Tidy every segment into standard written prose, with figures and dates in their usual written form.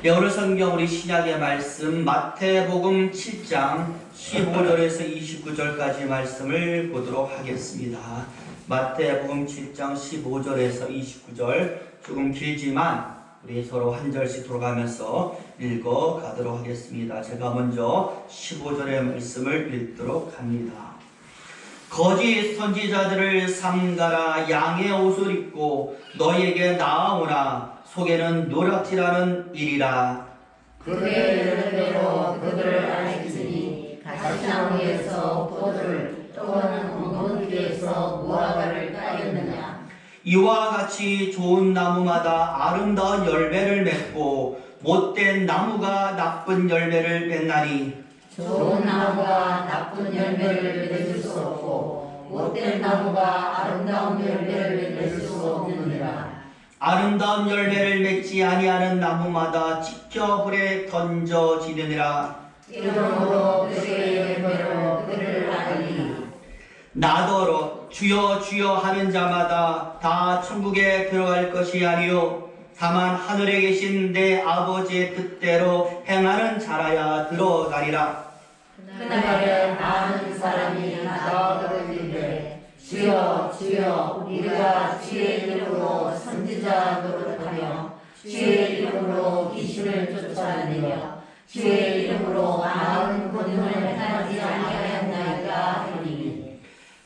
오늘 성경 우리 신약의 말씀 마태복음 7장 15절에서 29절까지 말씀을 보도록 하겠습니다. 마태복음 7장 15절에서 29절 조금 길지만 우리 서로 한 절씩 돌아가면서 읽어 가도록 하겠습니다. 제가 먼저 15절의 말씀을 읽도록 합니다. 거짓 선지자들을 삼가라. 양의 옷을 입고 너희에게 나아오나 속에는 노략질하는 일이라. 그의 이름대로 그들을 알리시니 가시나무에서 포도를 또는 몽고리에서 무화과를 따겠느냐. 이와 같이 좋은 나무마다 아름다운 열매를 맺고 못된 나무가 나쁜 열매를 맺나니 좋은 나무가 나쁜 열매를 맺을 수 없고 못된 나무가 아름다운 열매를 맺을 수 없느니라. 아름다운 열매를 맺지 아니하는 나무마다 지켜 불에 던져지느니라. 이러므로 그의 열매로 그를 알리니. 나더러 주여 주여 하는 자마다 다 천국에 들어갈 것이 아니요 다만 하늘에 계신 내 아버지의 뜻대로 행하는 자라야 들어가리라. 그날에 많은 사람이 나더러 이르되 주여 주여 우리가 주의 이름으로 선지자 노릇하며 주의 이름으로 귀신을 쫓아내며 주의 이름으로 많은 권능을 행하지 아니하였나이까 하리니.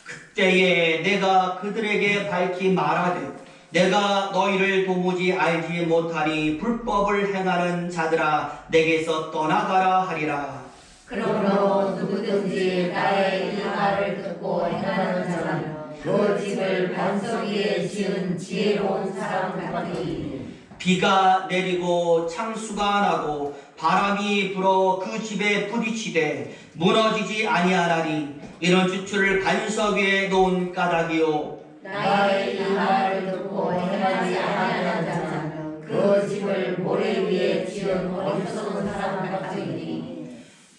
그때에 내가 그들에게 밝히 말하되 내가 너희를 도무지 알지 못하니 불법을 행하는 자들아 내게서 떠나가라 하리라. 그러므로 누구든지 나의 이 말을 듣고 행하는 자는 그 집을 반석 위에 지은 지혜로운 사람 같으니. 비가 내리고 창수가 나고 바람이 불어 그 집에 부딪히되 무너지지 아니하나니 이런 주추를 반석 위에 놓은 까닭이요. 나의 이 말을 듣고 행하지 아니하는 자는 그 집을 모래 위에 지은 어리석은 사람 같으니.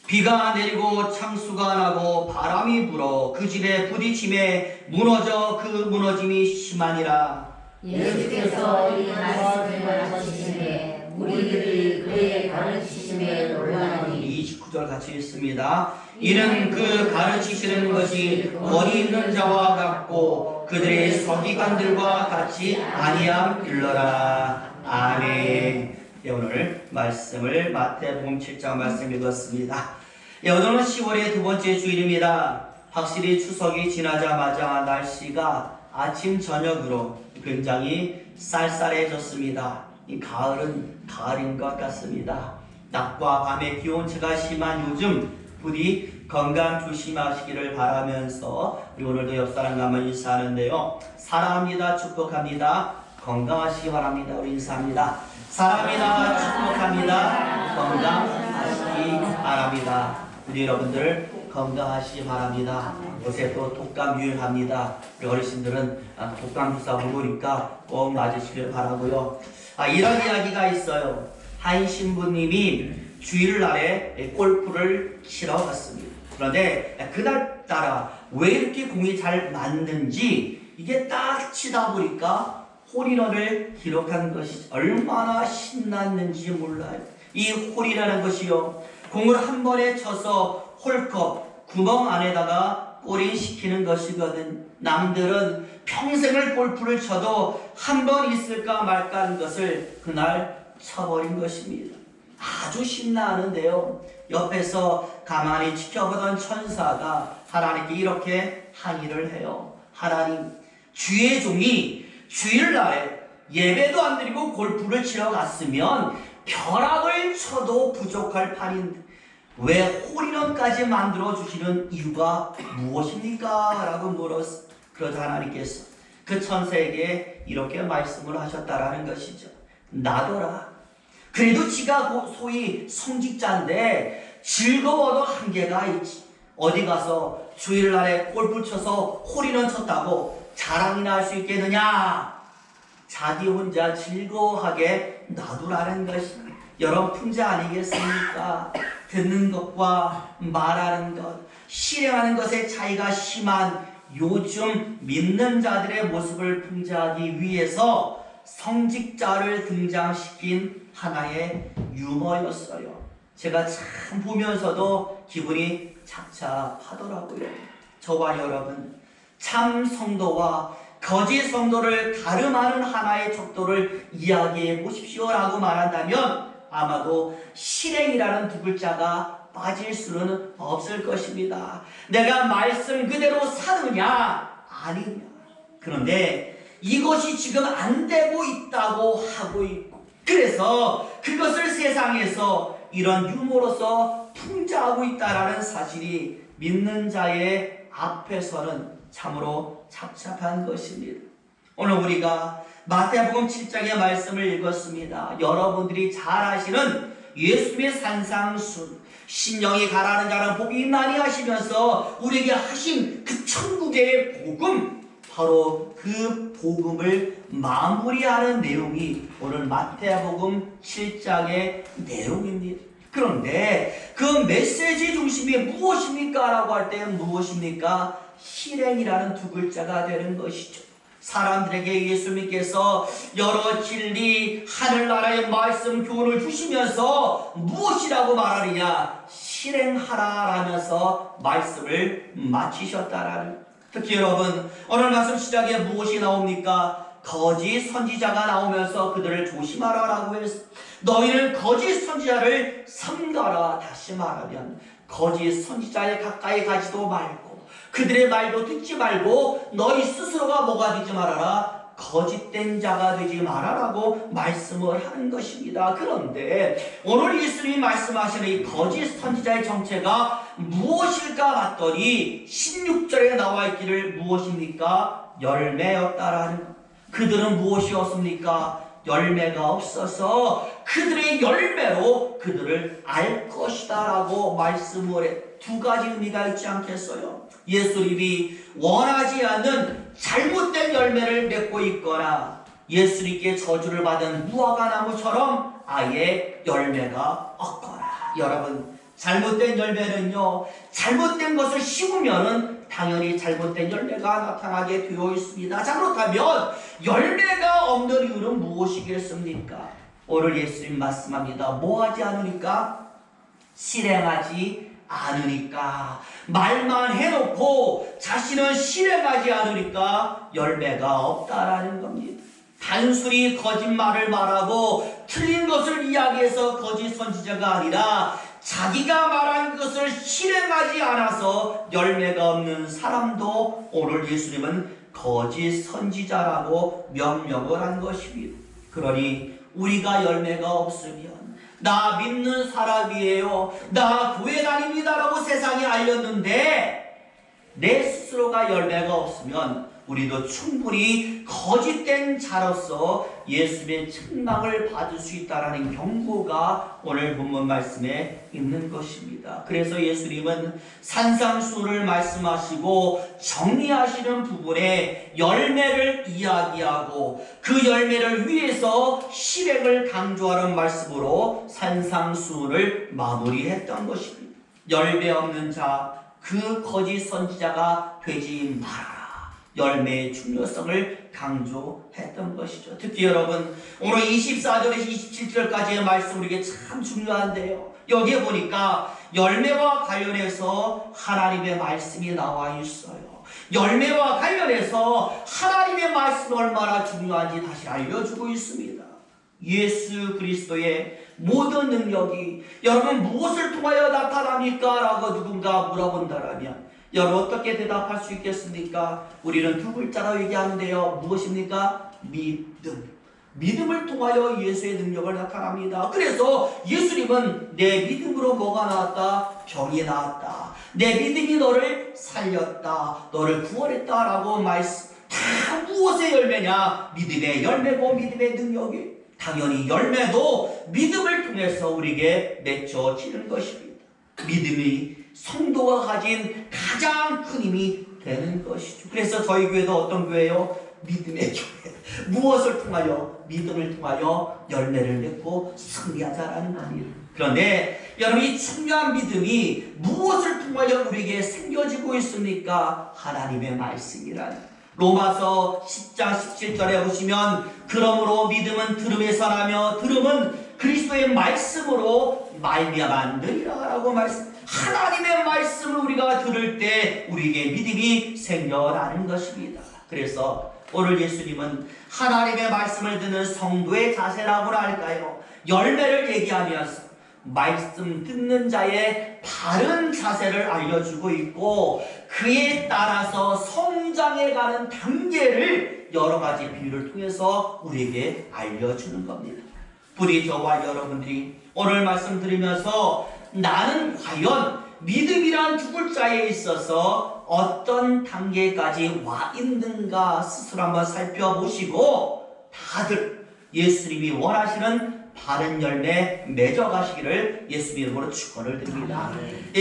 비가 내리고 창수가 나고 바람이 불어 그 집에 부딪힘에 무너져 그 무너짐이 심하니라. 예수께서 이 말씀을 하시심에 우리들이 그의 가르치심에 놀라니. 29절 같이 읽습니다. 이는 그 가르치시는 것이 권위 있는 자와 같고 그들의 서기관들과 같이 아니함 일러라. 아멘. 오늘 말씀을 마태복음 7장 말씀 읽었습니다. 오늘은 10월의 두 번째 주일입니다. 확실히 추석이 지나자마자 날씨가 아침 저녁으로 굉장히 쌀쌀해졌습니다. 이 가을은 가을인 것 같습니다. 낮과 밤의 기온차가 심한 요즘 부디 건강 조심하시기를 바라면서 우리 오늘도 옆 사람과 인사하는데요. 사랑합니다. 축복합니다. 건강하시기 바랍니다. 우리 인사합니다. 사랑합니다. 축복합니다. 건강하시기 바랍니다. 우리 여러분들 건강하시기 바랍니다. 요새 또 독감 유행합니다. 우리 어르신들은 독감 주사 먹으니까 꼭 맞으시길 바라고요. 이런 이야기가 있어요. 한 신부님이 주일날에 골프를 치러 갔습니다. 그런데 그날따라 왜 이렇게 공이 잘 맞는지 이게 딱 치다 보니까 홀인원을 기록한 것이 얼마나 신났는지 몰라요. 이 홀이라는 것이요, 공을 한 번에 쳐서 홀컵 구멍 안에다가 골인시키는 것이거든. 남들은 평생을 골프를 쳐도 한 번 있을까 말까 하는 것을 그날 쳐버린 것입니다. 아주 신나하는데요, 옆에서 가만히 지켜보던 천사가 하나님께 이렇게 항의를 해요. 하나님, 주의 종이 주일날에 예배도 안 드리고 골프를 치러 갔으면 벼락을 쳐도 부족할 판인데 왜 홀인원까지 만들어 주시는 이유가 무엇입니까? 라고 물었어. 그러자 하나님께서 그 천사에게 이렇게 말씀을 하셨다라는 것이죠. 나더라. 그래도 지가 소위 성직자인데 즐거워도 한계가 있지. 어디 가서 주일날에 골프 쳐서 홀인원 쳤다고 자랑이나 할 수 있겠느냐? 자기 혼자 즐거워하게 놔두라는 것이 여러분 풍자 아니겠습니까? 듣는 것과 말하는 것, 실행하는 것의 차이가 심한 요즘 믿는 자들의 모습을 풍자하기 위해서 성직자를 등장시킨 하나의 유머였어요. 제가 참 보면서도 기분이 착잡하더라고요. 저와 여러분, 참 성도와 거짓 성도를 가름하는 하나의 척도를 이야기해 보십시오라고 말한다면 아마도 실행이라는 두 글자가 빠질 수는 없을 것입니다. 내가 말씀 그대로 사느냐 아니냐. 그런데 이것이 지금 안 되고 있다고 하고 있고, 그래서 그것을 세상에서 이런 유머로서 풍자하고 있다라는 사실이 믿는 자의 앞에서는 참으로 착잡한 것입니다. 오늘 우리가 마태복음 7장의 말씀을 읽었습니다. 여러분들이 잘 아시는 예수님의 산상순, 신령이 가라는 자는 복이 있나니 하시면서 우리에게 하신 그 천국의 복음, 바로 그 복음을 마무리하는 내용이 오늘 마태복음 7장의 내용입니다. 그런데 그 메시지 중심이 무엇입니까? 라고 할 때 무엇입니까? 실행이라는 두 글자가 되는 것이죠. 사람들에게 예수님께서 여러 진리, 하늘나라의 말씀 교훈을 주시면서 무엇이라고 말하느냐? 실행하라라면서 말씀을 마치셨다라는. 특히 여러분, 오늘 말씀 시작에 무엇이 나옵니까? 거짓 선지자가 나오면서 그들을 조심하라라고 했어. 너희는 거짓 선지자를 삼가라. 다시 말하면 거짓 선지자에 가까이 가지도 말고 그들의 말도 듣지 말고 너희 스스로가 뭐가 되지 말아라? 거짓된 자가 되지 말아라고 말씀을 하는 것입니다. 그런데 오늘 예수님이 말씀하시는 이 거짓 선지자의 정체가 무엇일까 봤더니 16절에 나와 있기를 무엇입니까? 열매였다라는 것. 그들은 무엇이었습니까? 열매가 없어서 그들의 열매로 그들을 알 것이다 라고 말씀을 해. 두 가지 의미가 있지 않겠어요? 예수님이 원하지 않는 잘못된 열매를 맺고 있거나 예수님께 저주를 받은 무화과 나무처럼 아예 열매가 없거나. 여러분, 잘못된 열매는요, 잘못된 것을 심으면은 당연히 잘못된 열매가 나타나게 되어 있습니다. 자, 그렇다면 열매가 없는 이유는 무엇이겠습니까? 오늘 예수님 말씀합니다. 뭐하지 않으니까? 실행하지 않으니까. 말만 해놓고 자신은 실행하지 않으니까 열매가 없다라는 겁니다. 단순히 거짓말을 말하고 틀린 것을 이야기해서 거짓 선지자가 아니라 자기가 말한 것을 실행하지 않아서 열매가 없는 사람도 오늘 예수님은 거짓 선지자라고 명명을 한 것입니다. 그러니 우리가 열매가 없으면 나 믿는 사람이에요, 나 교회 다닙니다라고 세상에 알렸는데 내 스스로가 열매가 없으면 우리도 충분히 거짓된 자로서 예수님의 책망을 받을 수 있다는 경고가 오늘 본문 말씀에 있는 것입니다. 그래서 예수님은 산상수를 말씀하시고 정리하시는 부분에 열매를 이야기하고 그 열매를 위해서 실행을 강조하는 말씀으로 산상수를 마무리했던 것입니다. 열매 없는 자, 그 거짓 선지자가 되지 말아라. 열매의 중요성을 강조했던 것이죠. 특히 여러분, 오늘 24절에서 27절까지의 말씀 우리에게 참 중요한데요. 여기에 보니까 열매와 관련해서 하나님의 말씀이 나와 있어요. 열매와 관련해서 하나님의 말씀이 얼마나 중요한지 다시 알려주고 있습니다. 예수 그리스도의 모든 능력이 여러분 무엇을 통하여 나타납니까? 라고 누군가 물어본다라면 여러분 어떻게 대답할 수 있겠습니까? 우리는 두 글자로 얘기하는데요. 무엇입니까? 믿음. 믿음을 통하여 예수의 능력을 나타납니다. 그래서 예수님은 내 믿음으로 뭐가 나왔다? 병이 나왔다. 내 믿음이 너를 살렸다. 너를 구원했다. 라고 말씀. 다 무엇의 열매냐? 믿음의 열매고 믿음의 능력이. 당연히 열매도 믿음을 통해서 우리에게 맺혀지는 것입니다. 믿음이 성도가 가진 가장 큰 힘이 되는 것이죠. 그래서 저희 교회도 어떤 교회요? 믿음의 교회. 무엇을 통하여? 믿음을 통하여 열매를 맺고 승리하자라는 겁니다. 그런데 여러분, 이 중요한 믿음이 무엇을 통하여 우리에게 생겨지고 있습니까? 하나님의 말씀이란. 로마서 10장 17절에 보시면 그러므로 믿음은 들음에서 나며 들음은 그리스도의 말씀으로 말미암아 느리라라고 말씀. 하나님의 말씀을 우리가 들을 때 우리에게 믿음이 생겨나는 것입니다. 그래서 오늘 예수님은 하나님의 말씀을 듣는 성도의 자세라고나 할까요? 열매를 얘기하면서 말씀 듣는 자의 바른 자세를 알려주고 있고, 그에 따라서 성장해가는 단계를 여러 가지 비유를 통해서 우리에게 알려주는 겁니다. 부디 저와 여러분들이 오늘 말씀 들으면서 나는 과연 믿음이란 두 글자에 있어서 어떤 단계까지 와 있는가 스스로 한번 살펴보시고, 다들 예수님이 원하시는 바른 열매 맺어가시기를 예수님 이름으로 축원을 드립니다.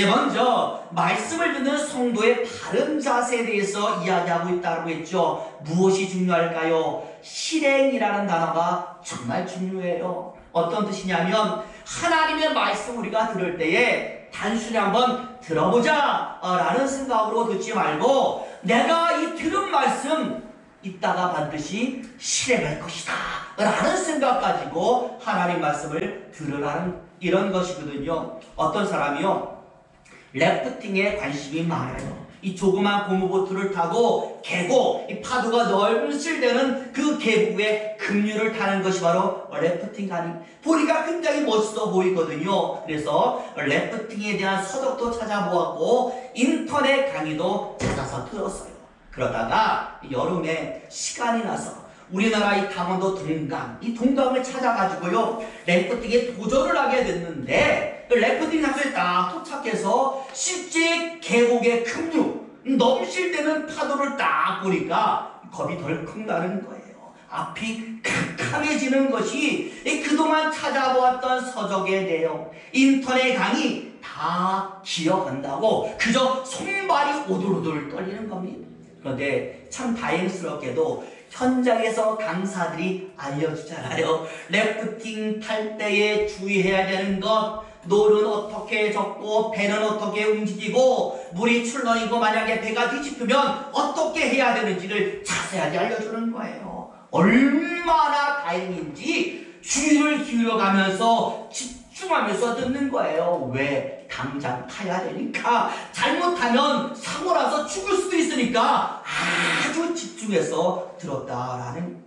먼저 말씀을 듣는 성도의 바른 자세에 대해서 이야기하고 있다고 했죠. 무엇이 중요할까요? 실행이라는 단어가 정말 중요해요. 어떤 뜻이냐면 하나님의 말씀 우리가 들을 때에 단순히 한번 들어보자 라는 생각으로 듣지 말고, 내가 이 들은 말씀 이따가 반드시 실행할 것이다 라는 생각 가지고 하나님 말씀을 들으라는 이런 것이거든요. 어떤 사람이요, 래프팅에 관심이 많아요. 이 조그만 고무보트를 타고 계곡, 이 파도가 널실대는 그 계곡에 급류를 타는 것이 바로 래프팅 강의. 보니까 굉장히 멋있어 보이거든요. 그래서 래프팅에 대한 서적도 찾아보았고 인터넷 강의도 찾아서 들었어요. 그러다가 여름에 시간이 나서 우리나라 이 강원도 동강, 이 동강을 찾아가지고요 래프팅에 도전을 하게 됐는데, 래프팅 장소에 딱 도착해서 실제 계곡의 급류, 넘실 때는 파도를 딱 보니까 겁이 덜컥 나는 거예요. 앞이 캄캄해지는 것이 그동안 찾아보았던 서적의 내용, 인터넷 강의 다 기억한다고 그저 손발이 오돌오돌 떨리는 겁니다. 그런데 참 다행스럽게도 현장에서 강사들이 알려주잖아요. 래프팅 탈 때에 주의해야 되는 것, 노는 어떻게 젓고 배는 어떻게 움직이고 물이 출렁이고 만약에 배가 뒤집히면 어떻게 해야 되는지를 자세하게 알려주는 거예요. 얼마나 다행인지 주의를 기울여가면서 집중하면서 듣는 거예요. 왜? 당장 타야 되니까. 잘못하면 사고 나서 죽을 수도 있으니까 아주 집중해서 들었다라는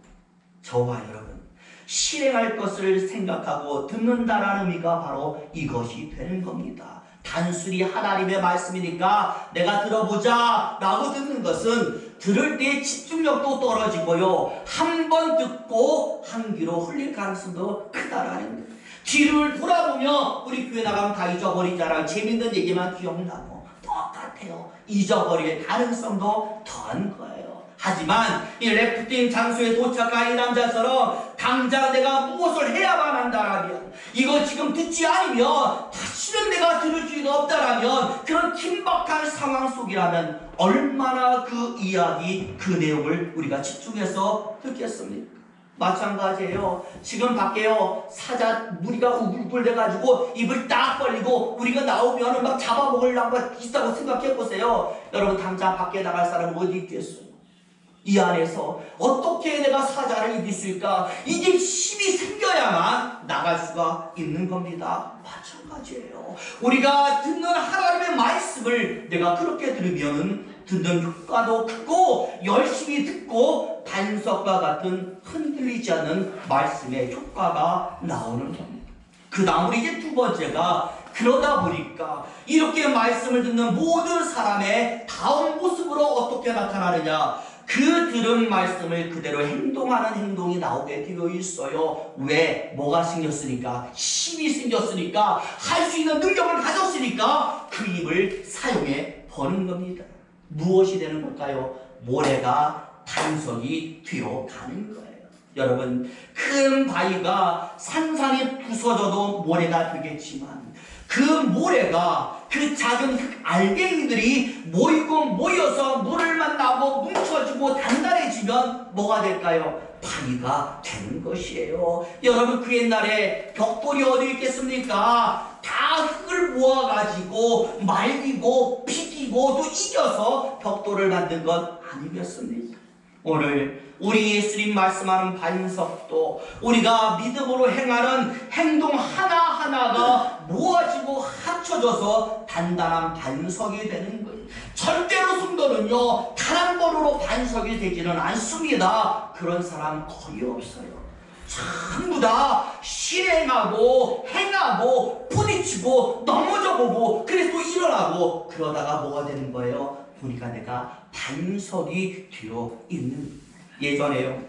저와 여러분, 실행할 것을 생각하고 듣는다라는 의미가 바로 이것이 되는 겁니다. 단순히 하나님의 말씀이니까 내가 들어보자 라고 듣는 것은 들을 때 집중력도 떨어지고요, 한 번 듣고 한 귀로 흘릴 가능성도 크다라는 거예요. 뒤를 돌아보면 우리 교회 나가면 다 잊어버리잖아요. 재밌는 얘기만 기억나고 똑같아요. 잊어버릴 가능성도 더한 거예요. 하지만 이 래프팅 장소에 도착한 이 남자처럼 당장 내가 무엇을 해야만 한다라면, 이거 지금 듣지 않으면 다시는 내가 들을 수가 없다라면, 그런 긴박한 상황 속이라면 얼마나 그 이야기, 그 내용을 우리가 집중해서 듣겠습니까? 마찬가지예요. 지금 밖에요 사자 무리가 우글우글 돼가지고 입을 딱 벌리고 우리가 나오면 막 잡아먹으려고 있다고 생각해보세요. 여러분, 당장 밖에 나갈 사람은 어디 있겠어요? 이 안에서 어떻게 내가 사자를 이길 수 있을까? 이게 힘이 생겨야만 나갈 수가 있는 겁니다. 마찬가지예요. 우리가 듣는 하나님의 말씀을 내가 그렇게 들으면 듣는 효과도 크고, 열심히 듣고 반석과 같은 흔들리지 않는 말씀의 효과가 나오는 겁니다. 그 다음으로 이제 두 번째가, 그러다 보니까 이렇게 말씀을 듣는 모든 사람의 다음 모습으로 어떻게 나타나느냐, 그 들은 말씀을 그대로 행동하는 행동이 나오게 되어 있어요. 왜? 뭐가 생겼으니까, 힘이 생겼으니까, 할 수 있는 능력을 가졌으니까 그 힘을 사용해 버는 겁니다. 무엇이 되는 걸까요? 모래가 반석이 되어 가는 거예요. 여러분, 큰 바위가 산산이 부서져도 모래가 되겠지만, 그 모래가 그 작은 흙 알갱이들이 모여서 물을 만나고 뭉쳐지고 단단해지면 뭐가 될까요? 바위가 되는 것이에요. 여러분, 그 옛날에 벽돌이 어디 있겠습니까? 다 흙을 모아가지고 말리고 비기고 또 이겨서 벽돌을 만든 것 아니겠습니까? 오늘 우리 예수님 말씀하는 반석도 우리가 믿음으로 행하는 행동 하나하나가 모아지고 합쳐져서 단단한 반석이 되는 거예요. 절대로 성도는요 단 한 번으로 반석이 되지는 않습니다. 그런 사람 거의 없어요. 전부 다 실행하고 행하고 부딪히고 넘어져보고 그래서 또 일어나고 그러다가 뭐가 되는 거예요? 보니까 내가 반석이 되어 있는. 예전에요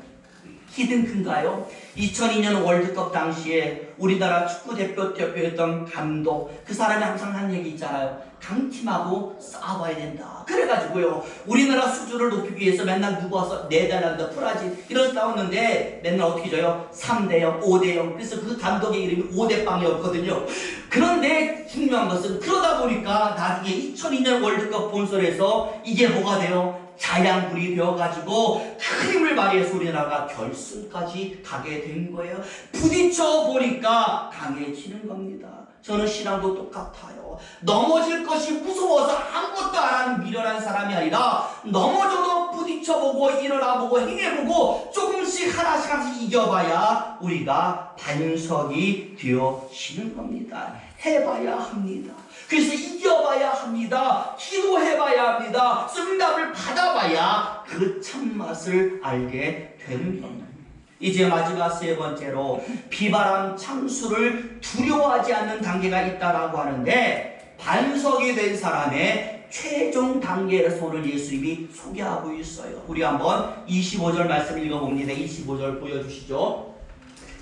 히든크인가요? 2002년 월드컵 당시에 우리나라 축구 대표였던 감독, 그 사람이 항상 한 얘기 있잖아요. 강팀하고 싸워야 된다. 그래가지고요 우리나라 수준을 높이기 위해서 맨날 누구 와서 네덜란드, 브라질 이런 싸웠는데 맨날 어떻게 져요? 3대0, 5대0. 그래서 그 감독의 이름이 5대빵이었거든요. 그런데 중요한 것은 그러다 보니까 나중에 2002년 월드컵 본선에서 이게 뭐가 돼요? 자양불이 되어가지고 큰 힘을 발휘해서 우리나라가 결승까지 가게 된 거예요. 부딪혀 보니까 강해지는 겁니다. 저는 신앙도 똑같아요. 넘어질 것이 무서워서 아무것도 안 하는 미련한 사람이 아니라 넘어져도 부딪혀보고 일어나보고 행해보고 조금씩 하나씩 이겨봐야 우리가 반석이 되어지는 겁니다. 해봐야 합니다. 그래서 이겨봐야 합니다. 기도해봐야 합니다. 응답을 받아봐야 그 참맛을 알게 되는 겁니다. 이제 마지막 세 번째로 비바람 창수를 두려워하지 않는 단계가 있다라고 하는데 반석이 된 사람의 최종 단계에서 오늘 예수님이 소개하고 있어요. 우리 한번 25절 말씀 읽어봅니다. 25절 보여주시죠.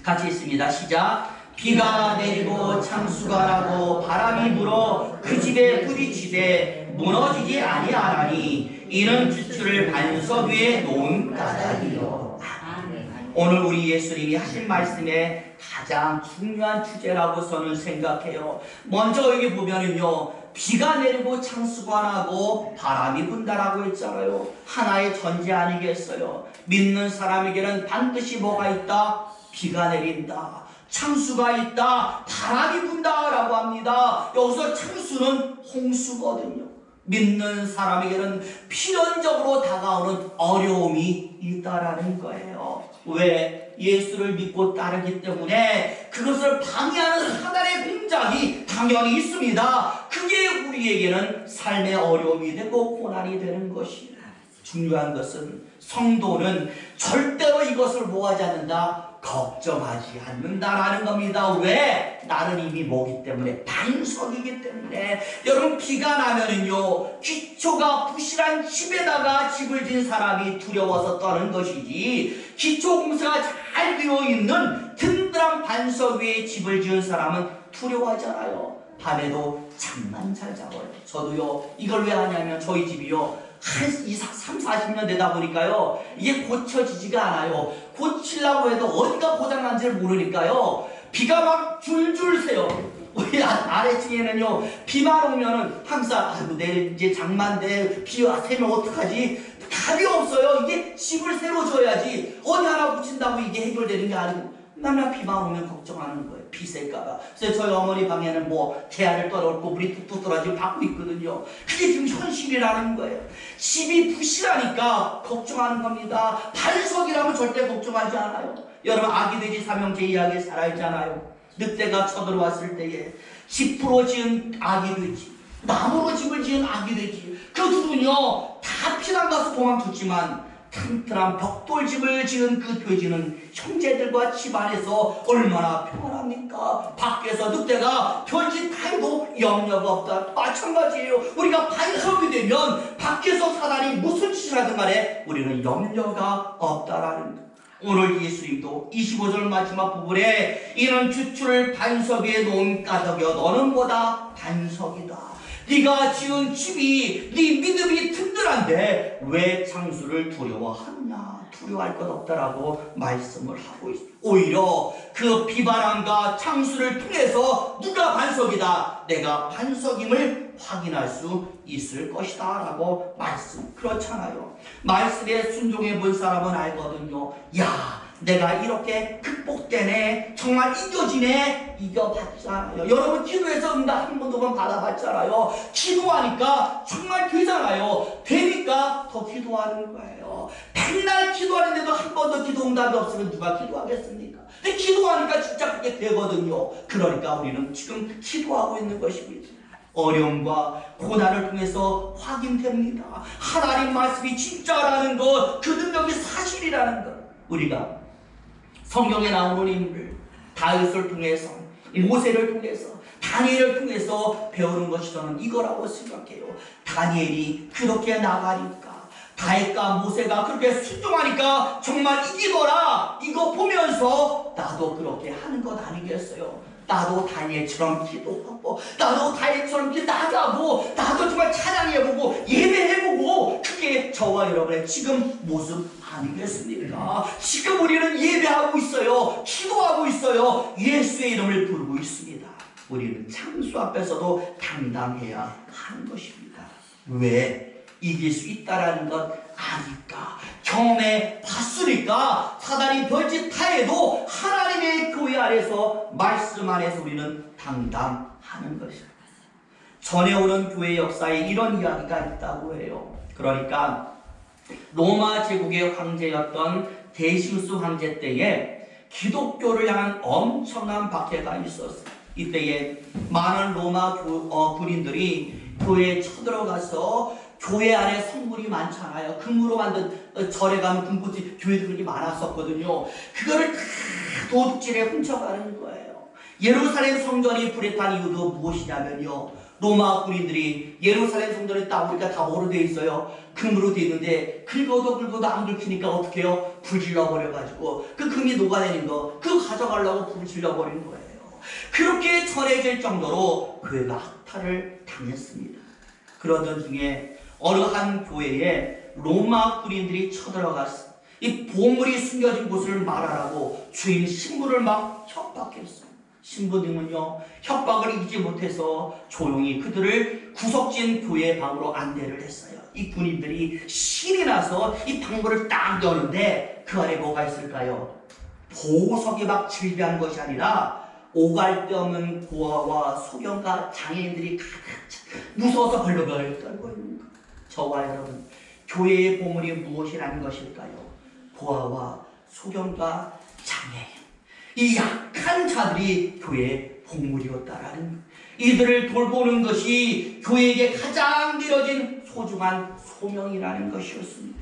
같이 읽습니다. 시작. 비가 내리고 창수가 나고 바람이 불어 그 집에 부딪히되 무너지지 아니하나니 이는 주추를 반석 위에 놓은 까닭이요. 오늘 우리 예수님이 하신 말씀의 가장 중요한 주제라고 저는 생각해요. 먼저 여기 보면은요 비가 내리고 창수가 나고 바람이 분다라고 했잖아요. 하나의 전제 아니겠어요? 믿는 사람에게는 반드시 뭐가 있다? 비가 내린다, 창수가 있다, 바람이 분다라고 합니다. 여기서 창수는 홍수거든요. 믿는 사람에게는 필연적으로 다가오는 어려움이 있다라는 거예요. 왜? 예수를 믿고 따르기 때문에 그것을 방해하는 사단의 공작이 당연히 있습니다. 그게 우리에게는 삶의 어려움이 되고 고난이 되는 것이에요. 중요한 것은 성도는 절대로 이것을 뭐하지 않는다? 걱정하지 않는다라는 겁니다. 왜? 나는 이미 뭐기 때문에? 반석이기 때문에. 여러분 비가 나면은요 기초가 부실한 집에다가 집을 진 사람이 두려워서 떠는 것이지 기초공사가 잘 되어 있는 든든한 반석 위에 집을 지은 사람은 두려워하잖아요. 밤에도 잠만 잘 자고요. 저도요 이걸 왜 하냐면 저희 집이요 한 3, 40년 되다 보니까요 이게 고쳐지지가 않아요. 고치려고 해도 어디가 고장난지를 모르니까요 비가 막 줄줄 새요. 우리 아래층에는요 비만 오면은 항상 아이고 내일 이제 장마인데 비가 새면 어떡하지? 답이 없어요. 이게 집을 새로 져야지 어디 하나 붙인다고 이게 해결되는 게 아니고 맨날 비만 오면 걱정하는 거예요. 비 셀까봐. 그래서 저희 어머니 방에는 뭐 태양을 떨어놓고 물이 뚝뚝 떨어지고 받고 있거든요. 그게 지금 현실이라는 거예요. 집이 부실하니까 걱정하는 겁니다. 반석이라면 절대 걱정하지 않아요. 여러분 아기돼지 삼형제 이야기 잘 알잖아요. 늑대가 쳐들어왔을 때에 집으로 지은 아기돼지, 나무로 집을 지은 아기돼지, 그 둘은요 다 피난 가서 도망쳤지만 튼튼한 벽돌집을 지은 그 돼지는 형제들과 집안에서 얼마나 평안합니까? 밖에서 늑대가 별짓 다 해도 염려가 없다. 마찬가지예요. 우리가 반석이 되면 밖에서 사단이 무슨 짓을 하든 간에 우리는 염려가 없다라는 것. 오늘 예수님도 25절 마지막 부분에 이는 주추를 반석 위에 놓은 까닭이여 너는 뭐다? 반석이다. 네가 지은 집이 네 믿음이 든든한데 왜 창수를 두려워하느냐? 두려워할 것 없다라고 말씀을 하고 있습니다. 오히려 그 비바람과 창수를 통해서 누가 반석이다, 내가 반석임을 확인할 수 있을 것이다 라고 말씀. 그렇잖아요. 말씀에 순종해 본 사람은 알거든요. 야, 내가 이렇게 극복되네, 정말 이겨지네, 이겨봤잖아요. 여러분 기도해서 응답 한 번, 두 번 받아봤잖아요. 기도하니까 정말 되잖아요. 되니까 더 기도하는 거예요. 맨날 기도하는데도 한 번도 기도 응답이 없으면 누가 기도하겠습니까? 근데 기도하니까 진짜 그렇게 되거든요. 그러니까 우리는 지금 기도하고 있는 것입니다. 어려움과 고난을 통해서 확인됩니다. 하나님 말씀이 진짜라는 것, 그 능력이 사실이라는 것. 우리가 성경에 나오는 인물 다윗을 통해서, 모세를 통해서, 다니엘을 통해서 배우는 것이 저는 이거라고 생각해요. 다니엘이 그렇게 나가니까, 다윗과 모세가 그렇게 순종하니까 정말 이기더라. 이거 보면서 나도 그렇게 하는 것 아니겠어요? 나도 다니엘처럼 기도하고, 나도 다니엘처럼 나가고, 나도 정말 찬양해보고 예배해보고, 그게 저와 여러분의 지금 모습 아니겠습니까? 지금 우리는 예배하고 있어요. 기도하고 있어요. 예수의 이름을 부르고 있습니다. 우리는 창수 앞에서도 당당해야 하는 것입니다. 왜? 이길 수 있다라는 것 아니까, 경험해 봤으니까, 사단이 별짓하에도 하나님의 교회 안에서, 말씀 안에서 우리는 당당하는 것입니다. 전해오는 교회 역사에 이런 이야기가 있다고 해요. 그러니까 로마 제국의 황제였던 데시우스 황제 때에 기독교를 향한 엄청난 박해가 있었어요. 이때에 많은 로마 군인들이 교회에 쳐들어가서, 교회 안에 성물이 많잖아요. 금으로 만든, 절에 가면 금붙이 교회들이 많았었거든요. 그거를 다 도둑질에 훔쳐가는 거예요. 예루살렘 성전이 불에 탄 이유도 무엇이냐면요, 로마 군인들이 예루살렘 성전에 딱 우리가 다 뭐로 되어 있어요? 금으로 되어 있는데 긁어도 안 긁히니까 어떻게 해요? 불 질러버려가지고 그 금이 녹아내린 거, 그거 가져가려고 불 질러버린 거예요. 그렇게 전해질 정도로 교회가 학탈을 당했습니다. 그러던 중에 어느 한 교회에 로마 군인들이 쳐들어갔어. 이 보물이 숨겨진 곳을 말하라고 주임 신부를 막 협박했어. 신부님은요, 협박을 이기지 못해서 조용히 그들을 구석진 교회 방으로 안내를 했어요. 이 군인들이 신이 나서 이 방문을 딱 여는데 그 안에 뭐가 있을까요? 보석이 막 질비한 것이 아니라 오갈 데 없는 고아와 소경과 장애인들이 가득 무서워서 벌벌 떨고 있는 것. 저와 여러분, 교회의 보물이 무엇이라는 것일까요? 고아와 소경과 장애인, 이 약한 자들이 교회의 보물이었다라는 것. 이들을 돌보는 것이 교회에게 가장 미뤄진 소중한 소명이라는 것이었습니다.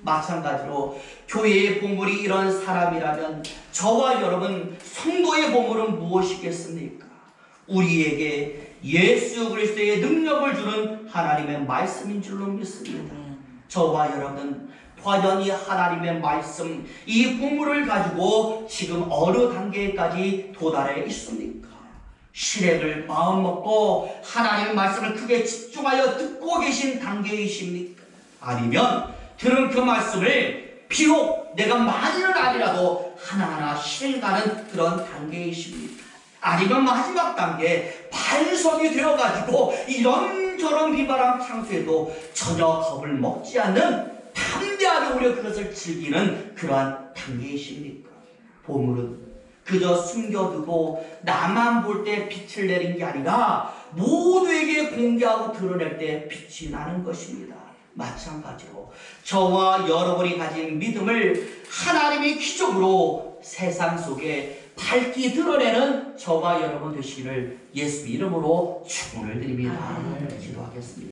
마찬가지로 교회의 보물이 이런 사람이라면 저와 여러분, 성도의 보물은 무엇이겠습니까? 우리에게 예수 그리스도의 능력을 주는 하나님의 말씀인 줄로 믿습니다. 저와 여러분, 과연 이 하나님의 말씀, 이 보물을 가지고 지금 어느 단계까지 도달해 있습니까? 실행을 마음먹고 하나님의 말씀을 크게 집중하여 듣고 계신 단계이십니까? 아니면 들은 그 말씀을 비록 내가 많이는 아니라도 하나하나 실행하는 그런 단계이십니까? 아니면 마지막 단계, 반석이 되어가지고 이런저런 비바람 창수에도 전혀 겁을 먹지 않는, 담대하게 오히려 그것을 즐기는 그러한 단계이십니까? 보물은 그저 숨겨두고 나만 볼 때 빛을 내린 게 아니라 모두에게 공개하고 드러낼 때 빛이 나는 것입니다. 마찬가지로 저와 여러분이 가진 믿음을 하나님의 기적으로 세상 속에 밝히 드러내는 저와 여러분 되시기를 예수 이름으로 축원을 드립니다. 기도하겠습니다.